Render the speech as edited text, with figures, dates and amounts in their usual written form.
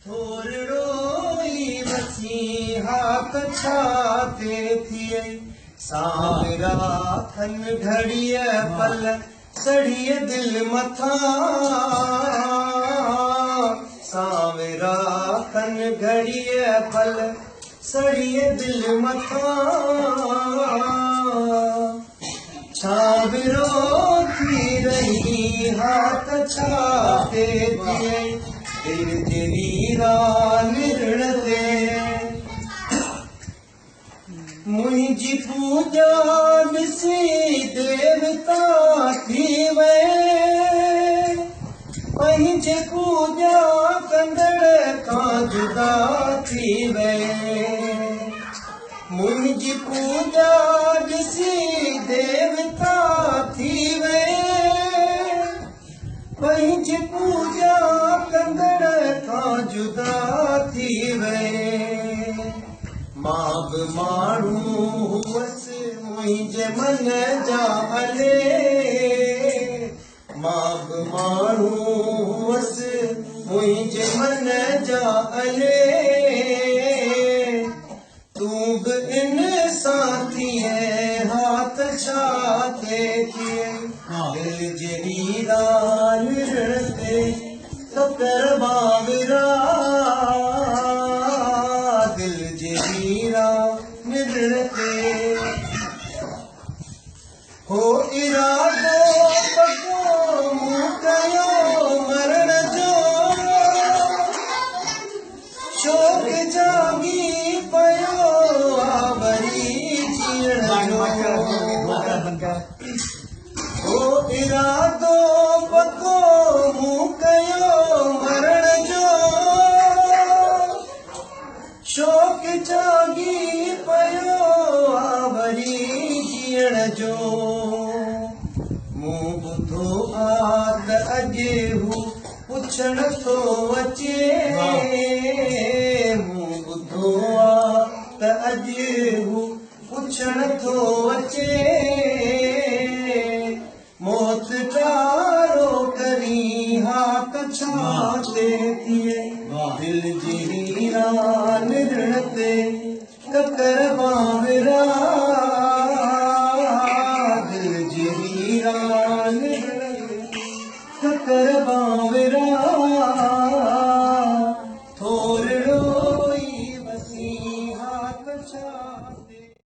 थोरड़ोई मसीहा कछाते थिए सावरा खन घड़िए पल सड़िए दिल मथा सावरा खन घड़िए पल सड़िए दिल मथा छावरो थी रही हाथ छाते थिए वीरा निर्णते मुझी पूजा विसी देवता थी वे पंहिंजे पूजा कंदड़ का जुदा थी वे मुझी पूजा विसी देवता थी वे पंहिंजे पूजा कंदड़ का जुदा थी वे मां बि माण्हू हुअसि मुंहिंजे मन जा हले मां बि माण्हू हुअसि मुंहिंजे मन जा हले तूं बि इन सां थिए हाथ छाते थिए दिल जे वीरा निर्णते सकर बावरा दिल जे वीरा निर्णते हो इरादो पको मूं कयो मरण जो शौक़ जागी पयो आवरी जीअण जो हो इरादो पको मूं कयो मरण जो शौक़ जागी पयो आवरी जीअण जो मूं ॿुधो आ त अॼु हू पुछण थो अचे मूं ॿुधो आ त अॼु हू पुछण थो अचे मौत चारो करी हाथ छाते थिए दिल जी वीरा निर्णते ककर बावरा